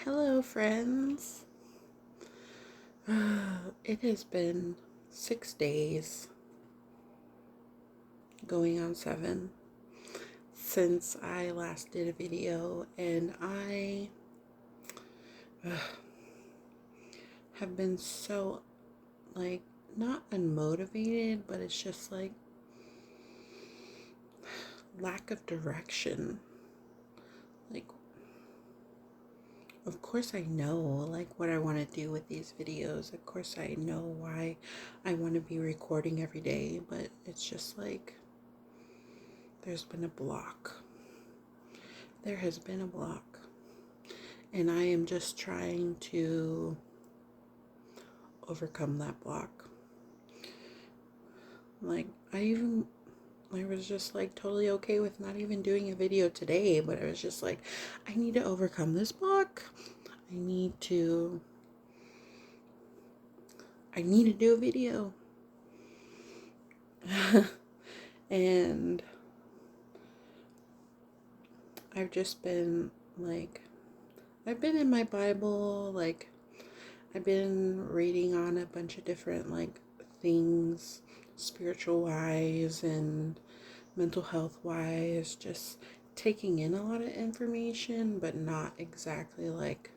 Hello, friends. It has been 6 days, going on 7, since I last did a video, and I have been so, like, not unmotivated, but it's just like lack of direction. Like, of course I know, like, what I want to do with these videos. Of course I know why I want to be recording every day, but it's just like there's been a block. There has been a block, and I am just trying to overcome that block. Like, I was just like totally okay with not even doing a video today, but I was just like, I need to overcome this block. I need to I need to do a video. And I've just been like, I've been in my Bible, like I've been reading on a bunch of different like things, spiritual wise and mental health wise, just taking in a lot of information, but not exactly like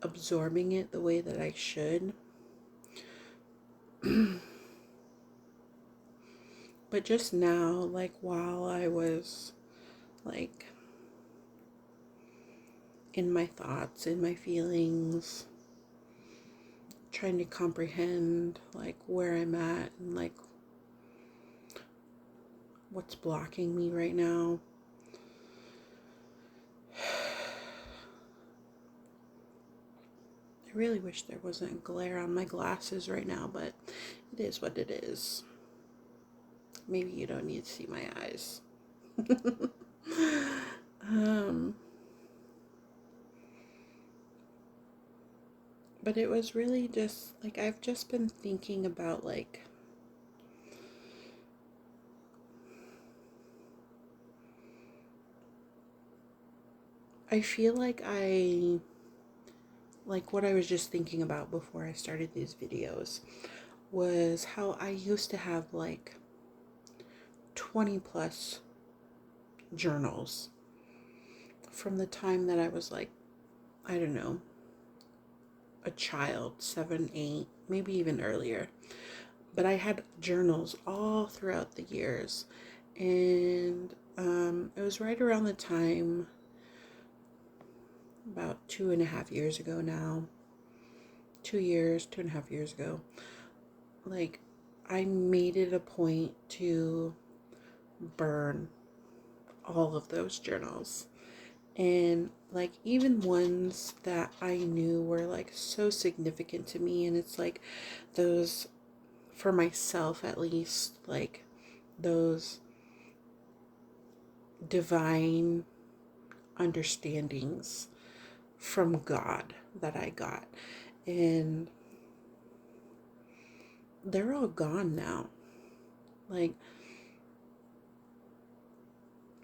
absorbing it the way that I should. But just now, like while I was like in my thoughts, in my feelings, trying to comprehend like where I'm at and like what's blocking me right now. I really wish there wasn't glare on my glasses right now, but it is what it is. Maybe you don't need to see my eyes. um, but it was really just like I've just been thinking about like I feel like what I was just thinking about before I started these videos was how I used to have like 20 plus journals from the time that I was like, I don't know, a child, 7, 8, maybe even earlier. But I had journals all throughout the years. And it was right around the time, about 2.5 years ago now, 2 years, 2.5 years ago, like I made it a point to burn all of those journals. And like even ones that I knew were like so significant to me, and it's like those, for myself at least, like those divine understandings from God that I got. And they're all gone now. Like,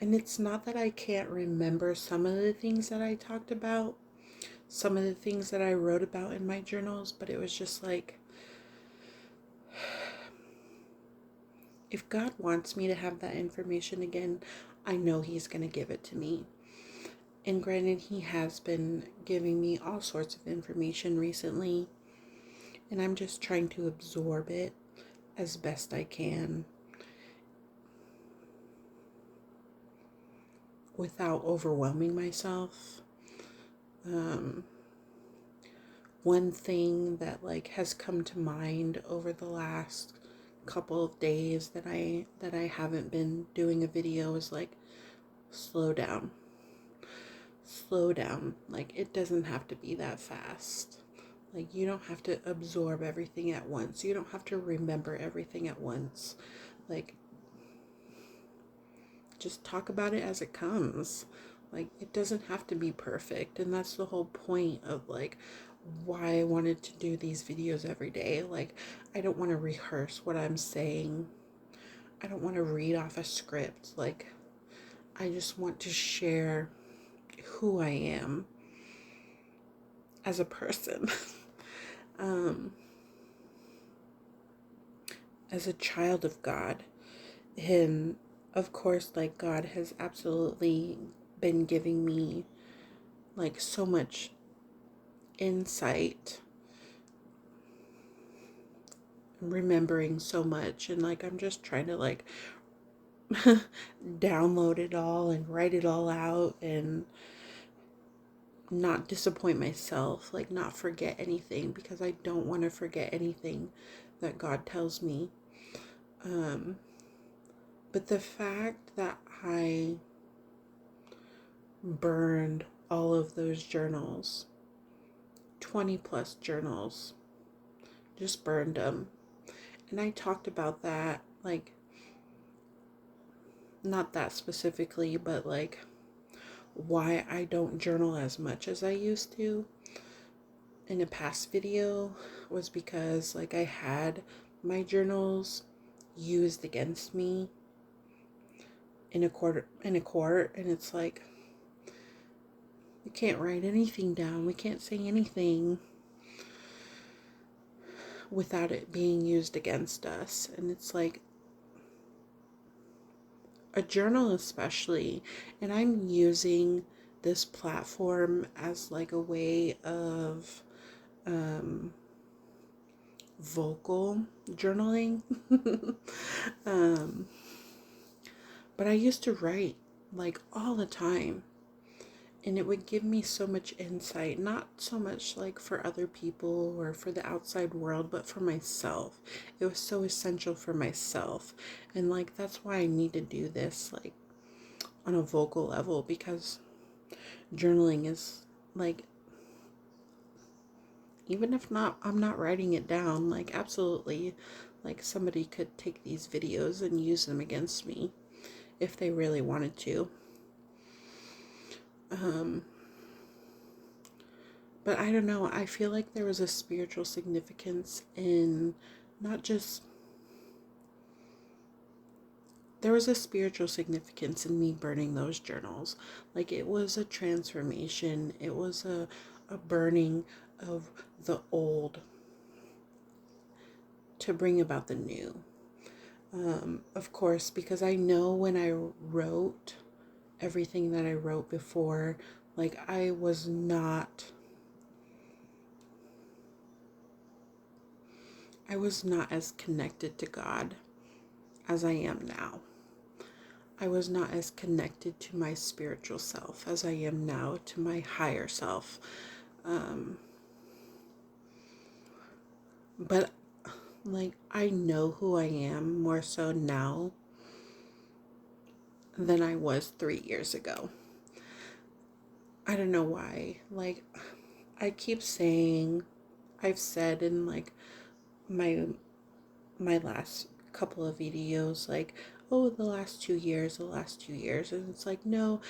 and it's not that I can't remember some of the things that I talked about, some of the things that I wrote about in my journals, but it was just like, if God wants me to have that information again, I know He's going to give it to me. And granted, He has been giving me all sorts of information recently, and I'm just trying to absorb it as best I can without overwhelming myself. One thing that like has come to mind over the last couple of days that I haven't been doing a video is like, slow down. Slow down. Like, it doesn't have to be that fast. Like, you don't have to absorb everything at once. You don't have to remember everything at once. Like, just talk about it as it comes. Like, it doesn't have to be perfect. And that's the whole point of like why I wanted to do these videos every day. Like, I don't want to rehearse what I'm saying. I don't want to read off a script. Like, I just want to share who I am. as a person. um, as a child of God. And of course, like, God has absolutely been giving me like so much insight, remembering so much, and like I'm just trying to like download it all and write it all out and not disappoint myself, like not forget anything, because I don't want to forget anything that God tells me. But the fact that I burned all of those journals, 20 plus journals, just burned them. And I talked about that, like, not that specifically, but like why I don't journal as much as I used to in a past video was because like I had my journals used against me in a court, and it's like, we can't write anything down, we can't say anything without it being used against us. And it's like a journal especially, and I'm using this platform as like a way of vocal journaling. um, but I used to write like all the time, and it would give me so much insight, not so much like for other people or for the outside world, but for myself. It was so essential for myself, and like that's why I need to do this like on a vocal level, because journaling is like, even if not I'm not writing it down, like absolutely, like somebody could take these videos and use them against me if they really wanted to. But I don't know, I feel like there was a spiritual significance in not just, there was a spiritual significance in me burning those journals. Like it was a transformation, it was a burning of the old to bring about the new. Of course, because I know when I wrote everything that I wrote before, like I was not as connected to God as I am now. I was not as connected to my spiritual self as I am now to my higher self. But like I know who I am more so now than I was 3 years ago. I don't know why. Like I keep saying, I've said in like my last couple of videos, like, oh, the last 2 years, and it's like, no,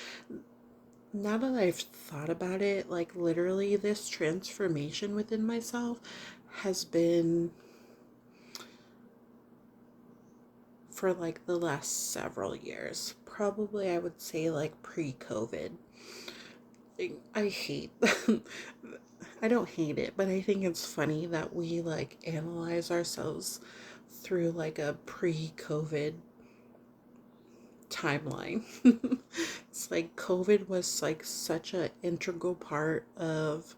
now that I've thought about it, like literally this transformation within myself has been for like the last several years. Probably I would say like pre-COVID. I hate I don't hate it, but I think it's funny that we like analyze ourselves through like a pre-COVID timeline. It's like COVID was like such an integral part of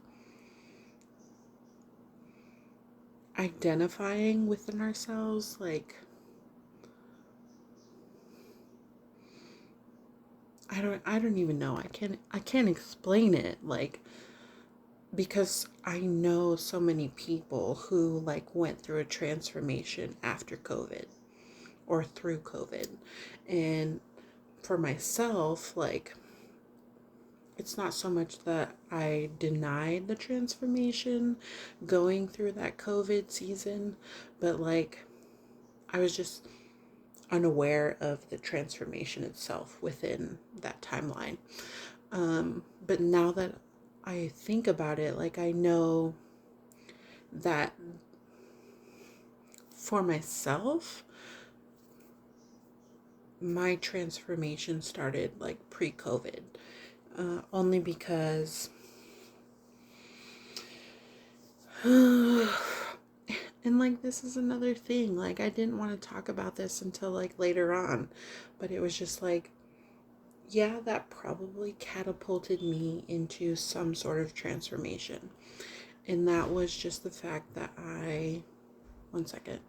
identifying within ourselves. Like I don't even know. I can't explain it, like, because I know so many people who like went through a transformation after COVID or through COVID. And for myself, like, it's not so much that I denied the transformation going through that COVID season, but like I was just unaware of the transformation itself within that timeline. But now that I think about it, like I know that for myself, my transformation started like pre-COVID, only because And like, this is another thing. Like, I didn't want to talk about this until like later on, but it was just like, yeah, that probably catapulted me into some sort of transformation. And that was just the fact that one second.